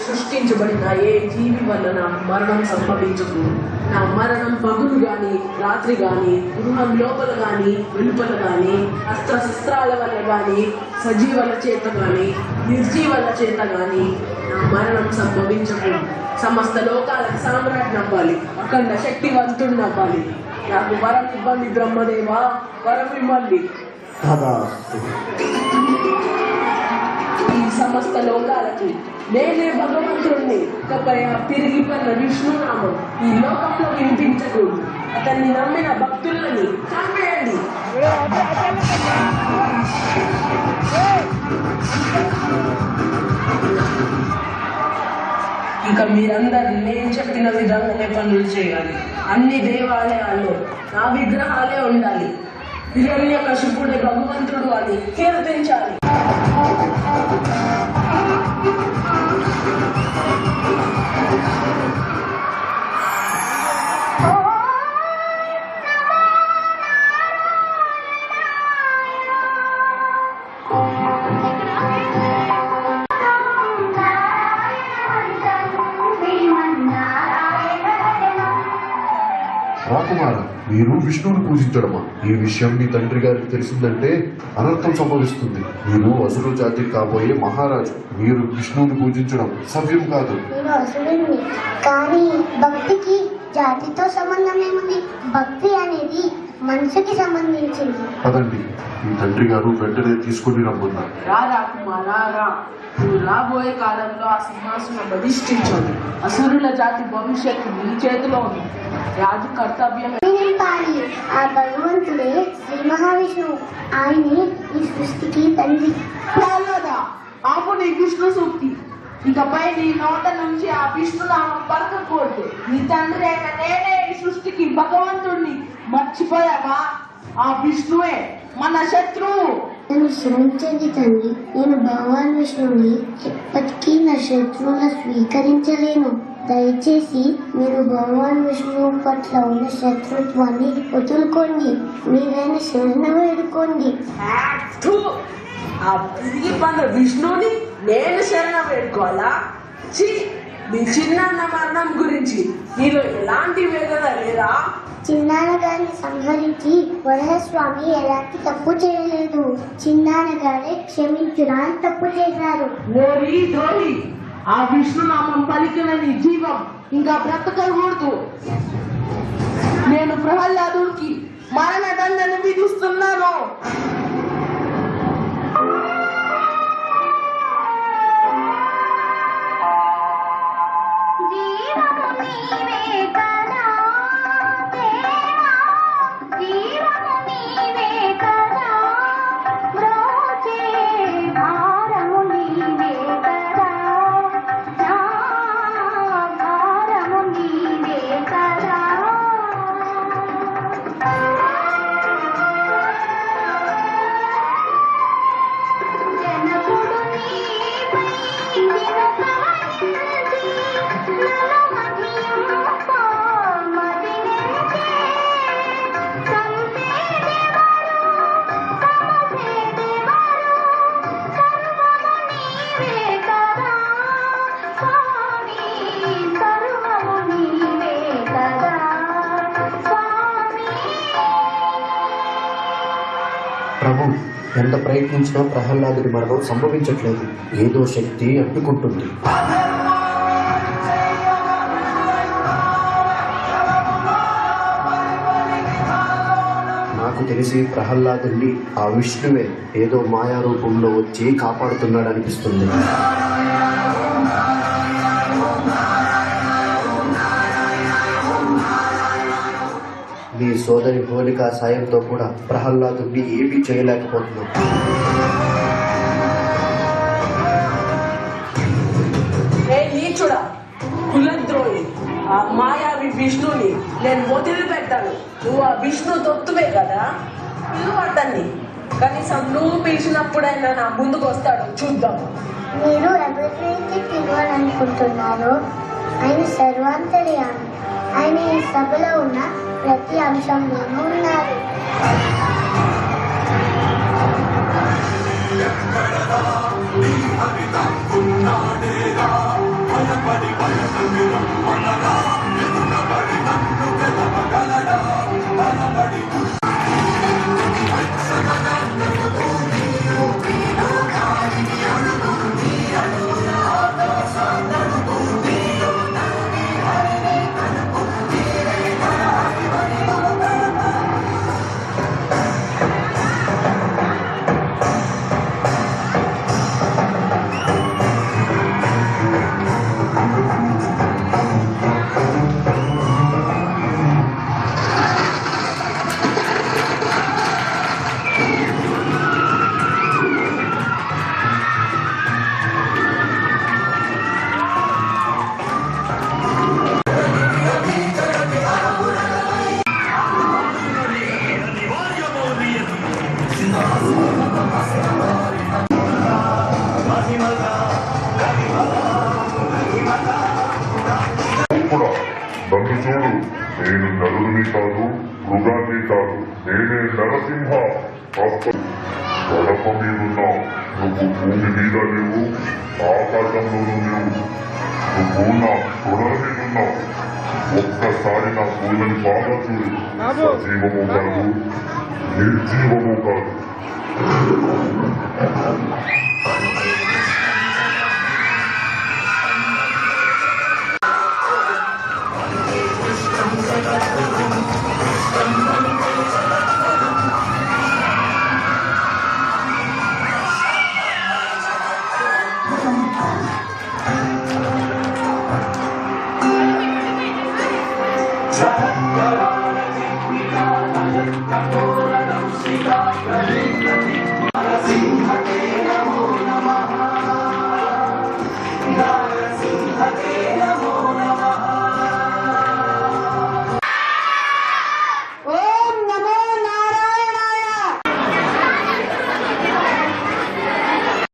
సృష్టించబడిన ఏ జీవి వలన మరణం సంభవించదు. నా మరణం పగులు గాని రాత్రి గాని గృహం లోపల గాని వెలుపల గాని అస్త్రశస్త్రాల వల్ల గాని సజీవుల చేత గాని నిర్జీవుల చేత గాని నా మరణం సంభవించదు. సమస్త లోకాలకు సామ్రాజ్ఞి అవ్వాలి, అఖండ శక్తివంతుడిని అవ్వాలి. నాకు వరం ఇవ్వండి బ్రహ్మదేవా, వరం ఇవ్వండి. ఈ సమస్త లోకాలకి నేనే భగవంతుడిని. ఇకపై ఆ తిరిగిపోయిన విష్ణునామం ఈ లోకంలో వినిపించకూడదు. అతన్ని నమ్మిన భక్తులని చంపేయండి. ఇక మీరందరూ నేను చెప్పిన విధంగానే పనులు చేయాలి. అన్ని దేవాలయాల్లో నా విగ్రహాలే ఉండాలి. హిరణ్యకశిపుడే భగవంతుడు అని కీర్తించాలి. రాకుమార, మీరు విష్ణువుని పూజించడమా? ఈ విషయం మీ తండ్రి గారికి తెలిసిందంటే అనర్థం సంభవిస్తుంది. మీరు అసురు జాతి కాబోయే మహారాజు. మీరు విష్ణువుని పూజించడం సవ్యం కాదు. నేను అసురుడిని, కానీ భక్తికి జాతితో సంబంధం ఏముంది? భక్తి అనేది మనసుకి సంబంధించింది. పదండి, మీ తండ్రి గారు వెంటనే తీసుకుని రమ్మన్నారు. రా కుమారా, నువ్వు రాబోయే కాలంలో ఆ సింహాసనం అధిష్ఠించాలి. అసురుల జాతి భవిష్యత్తు నీ చేతిలో ఉంది. రాజు కర్తవ్యం ఆ భగవంతుడే శ్రీ మహావిష్ణువు. ఆయనే ఈ సృష్టికి తండ్రి. ఆపు నీ విష్ణు సూక్తి. ఇకపై నీ నోట నుంచి ఆ విష్ణునామం పలకకూడదు. నీ తండ్రి అయిన నేనే ఈ సృష్టికి భగవంతుడిని. మర్చిపోయావా? ఆ విష్ణువే మన శత్రువు. నన్ను శ్రమించండి తండ్రి. నేను భగవాన్ విష్ణువుని ఎప్పటికీ నా శత్రువులను స్వీకరించలేను. దయచేసి మీరు భగవాన్ విష్ణువు పట్ల ఉన్న శత్రుత్వాన్ని వదులుకోండి. మీరైనా శరణ వేడుకోండి. ఆ తిరిగి పన్న విష్ణువుని నేను శరణ వేడుకోవాలా? నీ చిన్నాన్న మరణం గురించి నీలో ఎలాంటి వేదన లేదా? చిన్నాన్న గారిని సంహరించి వరహస్వామి ఎలాంటి తప్పు చేయలేదు. చిన్నాన్న గారే క్షమించడానికి తప్పు చేశారు. ఆ విష్ణునామం పలికిన నీ జీవం ఇంకా బ్రతకకూడదు. నేను ప్రహ్లాదుడికి మరణదండన విధిస్తున్నాను. ప్రభు, ఎంత ప్రయత్నించినా ప్రహ్లాదుడి మరణం సంభవించట్లేదు. ఏదో శక్తి అడ్డుకుంటుంది. నాకు తెలిసి ప్రహ్లాదుడిని ఆ విష్ణువే ఏదో మాయా రూపంలో వచ్చి కాపాడుతున్నాడనిపిస్తుంది. మీ సోదరి హోలిక సాయంతో కూడా ప్రహ్లాదుడిని ఏమీ చేయలేకపోతున్నాం. నీచుడా, కులద్రోహి, ఆ మాయావి విష్ణుని నేను వదిలిపెట్టాను. నువ్వు ఆ విష్ణు తొత్తువే కదా, పిలువు అతన్ని. కనీసం నువ్వు పిలిచినప్పుడైనా నా ముందుకు వస్తాడు, చూద్దాం. మీరు ఎవరినైతే పిలవాలనుకుంటున్నారో ఆయన సర్వాంతర్యామి. ఆయన ఈ సభలో ఉన్న ప్రతి అంశంలోనూ ఉన్నారు. హరితం నేను నరుని కాదు, మృగాన్ని కాదు, నేనే నరసింహ. కడప మీదున్నావు, నువ్వు భూమి మీద లేవు, ఆకాశంలోనూ లేవు. నువ్వు నా తొడల మీదున్నావు. ఒక్కసారి నా పూలని బాగా చూడు. సజీవము కాదు, నిర్జీవము కాదు. నరసింహ